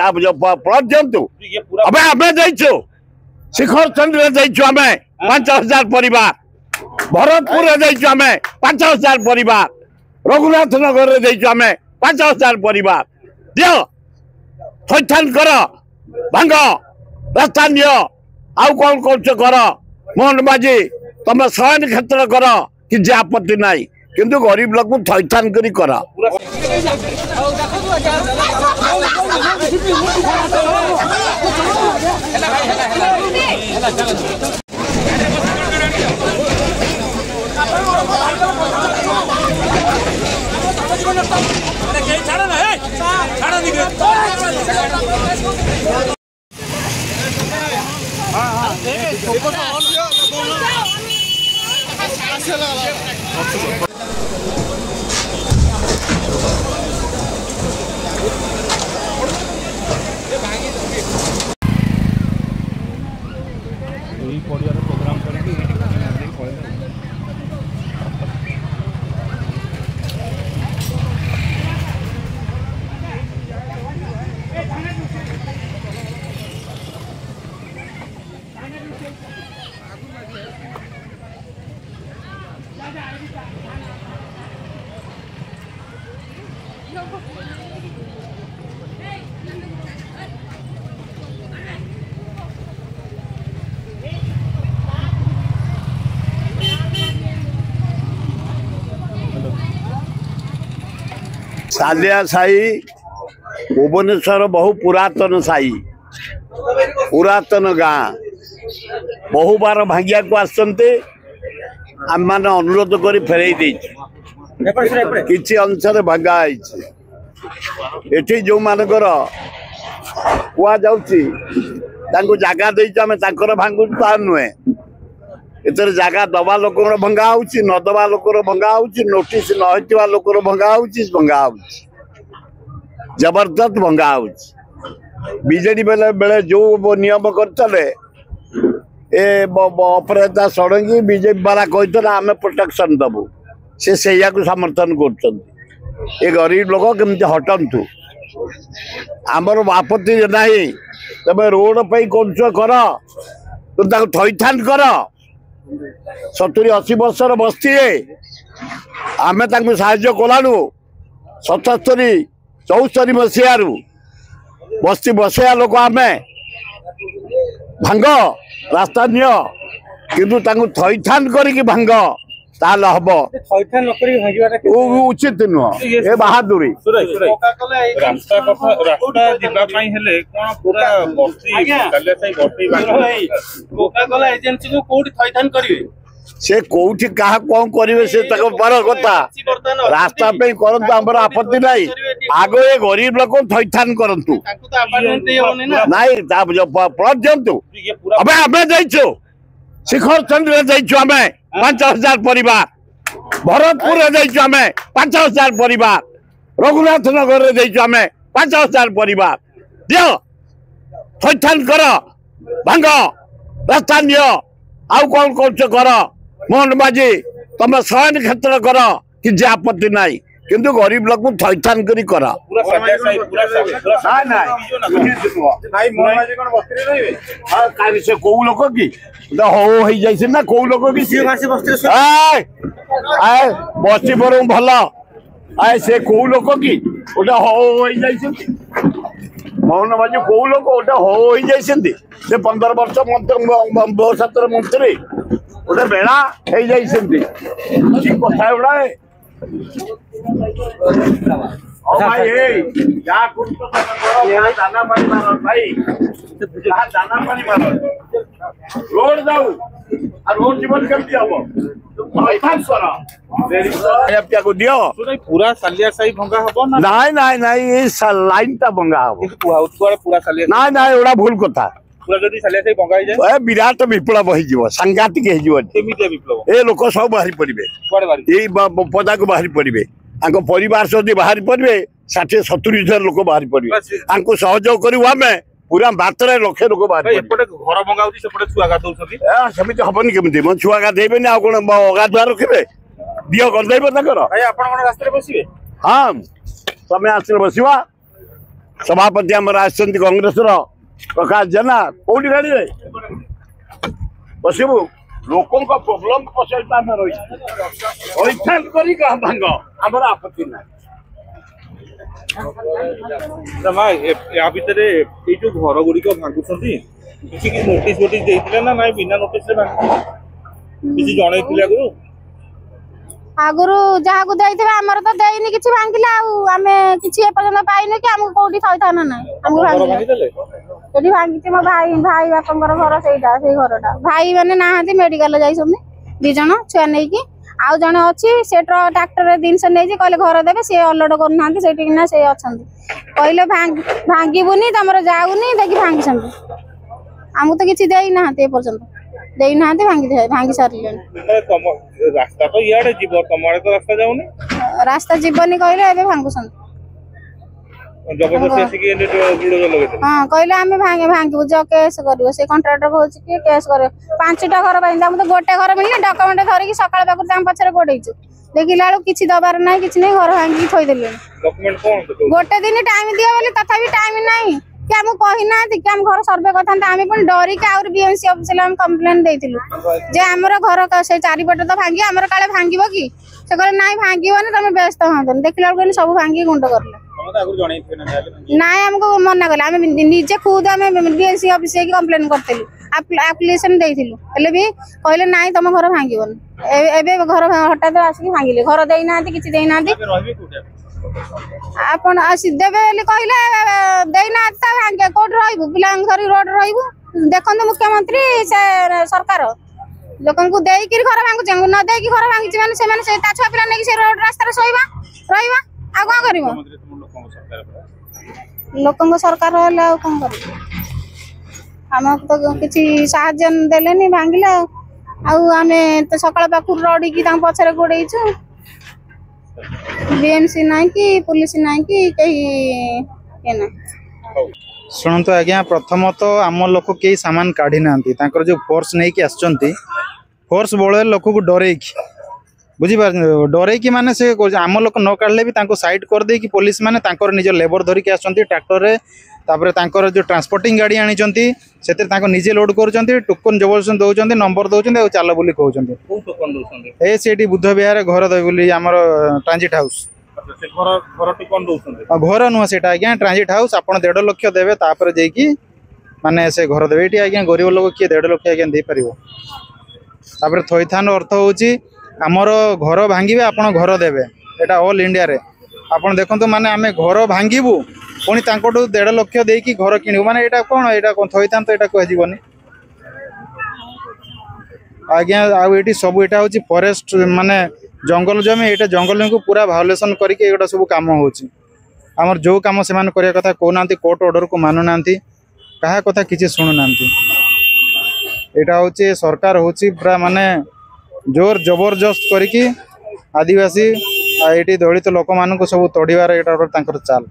प्लट दिंतु अबे आम जाइछु शिखर चंद्र जाइछु आम 5000 परिवार भरतपुर जाइछु आम 5000 परिवार रघुनाथ नगर जाइछु आम 5000 परिवार दियो थैथान कर भांग रास्ता नियो आउ कौन कर मोहन बाजी तुम शयन क्षेत्र कर कि आपत्ति नाई किंतु गरीब लोग थैथान करी कर प्रोग्राम सालिया साई भुवनेश्वर बहु पुरातन साई पुरातन गाँ बहु बार भांगिया को आसते आम मैंने अनुरोध कर फेरई किसी अंश भांगा ये जो मानकर कुआ जगह देकर भांगु ता नुहे एतर जगह दबा लोक भंगा हो न दबा लोक भंगा हो नोटिस न लोक भंगा हो जबरदस्त भंगा हो बीजेडी बेले बेले जो नियम करते अपराजिता षडंगी बीजेपी वाला कहते आम प्रोटेक्शन दबू से समर्थन कर गरीब लोक केमती हटंतु आमर आपत्ति ना तब रोड पे कौन कर तुम थैथान कर 70-80 वर्षर बस्ती आम साहाଯ୍ୟ कलानु 77-74 मसीह बस्ती बसैया लोक आम भांग रास्ता नियो किंतु थैथान करिकी भांग ताल हम उचित नुह ए बहादुरी से कौटी क्या कौन करेंगे से बड़ कथा रास्ता पे करंतु आमर आपत्ति नहीं आग ये गरीब लोक थैथान करंतु नहीं प्लट दिंतु अबे आम जाइछु शिखर चंद्र जाइछु आम 5000 परिवार भरतपुर जाइछु आम 5000 परिवार रघुनाथ नगर जाइछु आम 5000 परिवार दियो थैथान कर भांग रास्ता नियो आउ कौन कर मोहन बाजी तुम शयन क्षेत्र कर कि आपत्ति नाई किंतु गरीब लोग थैथान करी कर से कौ लोक कि हो जाइए ना कौ लोक कि बस्ती पर भल आए से कौ लोक कि गोटे हो जाइए मोहन बाजी कौ लोक गोटे हो जाइए 15 वर्ष मंत्री मंत्री गोटे बेड़ा हो जाइए कथा गुड़ा भाई दाना पानी मार भाई दाना पानी मार रोड जाऊ रोड जीवन केमती हम दियो पूरा सालिया साई भंगा हम ना लाइन टा भंगा हम पूरा सालिया ना ना एड़ा भूल कथा विराट विप्लव हो सांघातिक ए लोक सब बाहरी पड़े पदा को बाहरी पड़े परिवार सहित बाहरी पड़े 60-70 लोक बाहरी पड़े सहयोग करूँ आम पूरा मात्रा लक्षे लोक बाहरी सेमती हबनी केमी mo छुआ गाधेबे आ कौन अगाधुआ रखे दिह करदे हाँ समय आस बसवा सभापति आम कांग्रेस प्रकाश जेना कौटी गाड़ी बसबू लोक प्रोब्लेम पचार रही भांग आमर आपत्ति ना या भितर ये जो घर गुड़िक भांगुंट किसी नोटिस वोटिस देते ना ना बिना नोटिस किसी जन आगुरु जहाँ को देइथिबा हमर तो देइनी किछि भांगिला आम किछि ए पर्यंत पाइनु कि हमको कोठी थइथाना ना हमको भांगिले एठी भांगिति मो भाई भाई बापंकर घर सेइटा सेई घरटा भाई माने नाहांती मेडिकल जाइसोनी दि जण छुआ नै कि आउ जण अछि सेट्र ट्रैक्टर जिनस नै जे कहले घर देबे से अलड करनांती सेठी ना से अछंती कहले भांगिबुनी तमर जाउनी देखि भांगिसंती हमको तो किछि देइ नाहांती ए पर्यंत देइ नाहांती भांगी सारले रास्ता तो इे जीव तुम आड़े तो रास्ता जाऊनी रास्ता जीवनी कहले एबे भांगुसन जबरदस्ती हाँ कहले आम भांगू जो केस कर से कंट्राक्टर कह केस कर 5टा घर हम तो गोटे घर मिलने डॉक्यूमेंट धरिकी सकाल पाखु पछरे गोड़ेचु देखला बेलू किसी दबार ना कि नहीं घर भांगी थोदेले गोटे दिन टाइम दिए बोली तथापि टाइम नहीं कि आम कहना कि आम घर सर्वे करता आम पुणी डरिक आउर बीएमसी ऑफिस कंप्लेन देइथिलु जे हमर घर से चारिपट तो भांगी आमर काले भांगिबो कि से कहले नाइ भांगिबोनी तमे व्यस्त होतन देखला बेलू सब भांगी गुंड करले नाइ हमको मना कले आम निजे खुद आम बीएमसी ऑफिस कंप्लेन करथिलु एप्लिकेशन देइथिलु हेले भी कहले नाइ तम घर भांगिबोनी एबे घर हटात आसिक भांगिले घर देइ नांती किछि देइ नांती आपण देवे कहले देना भांगे कौट रही पिला धरी रोड रही देखो मुख्यमंत्री से सरकार लोक देकर घर भांगुचे न देकी घर भांगी मैंने छुआ पिला नहीं से रोड रास्ता शोवा रहा आ कौन कर लोक सरकार कौन कर आमको तो किसी साहाय्य देले भांगिले आम तो सकाल पाखु रड़िकी पछरे गोड़ेचु बीएमसी ना कि पुलिस ना कि कहीं शुणु आज्ञा प्रथम तो आम लोक कई सामान काढ़ी ना जो फोर्स नहीं कि आसचंती फोर्स बल लोक को डरैकी बुझीपार डरैकी माने से आम लोक न काढ़ले भी साइड कर दे कि पुलिस माने निज लेबर धरिकी आसचंती ट्रैक्टर तापर जो ट्रांसपोर्टिंग गाड़ी आनी से निजे लोड कर टोकन जबरदस्त दौरान नंबर दौरान चाल बोली कहते से बुद्ध विहार घर दे बोली आम ट्रांजिट हाउस घर नुह से आज्ञा ट्रांजिट हाउस आप 1.5 लाख देवे तापर जाइकी माने से घर देवे ये आज्ञा गरीब लोग किए 1.5 लाख आज्ञा दे पारिबो तापर थैथान अर्थ होची आमर घर भांगिबे आपण घर देवे एटा ऑल इंडिया रे आपण देखंतु माने आमे घर भांगिबू पुणी 1.5 लाख देकी घर किणु माने एटा कौन थैथान तो एटा कहजीबनी आज्ञा आउटी सब एटा होची फॉरेस्ट माने जंगल जमी एटा जंगल को पूरा भायोलेसन करके एटा सब काम होची हमर जो काम से मान करिया कथा को नांती कोर्ट ऑर्डर को मानु नांती कहा कथा किछि सुनु नांती एटा होची सरकार होची पूरा माने जोर जबरदस्त करके आदिवासी एटी दलित लोक मान सब तोड़ार एटा तांकर चाल।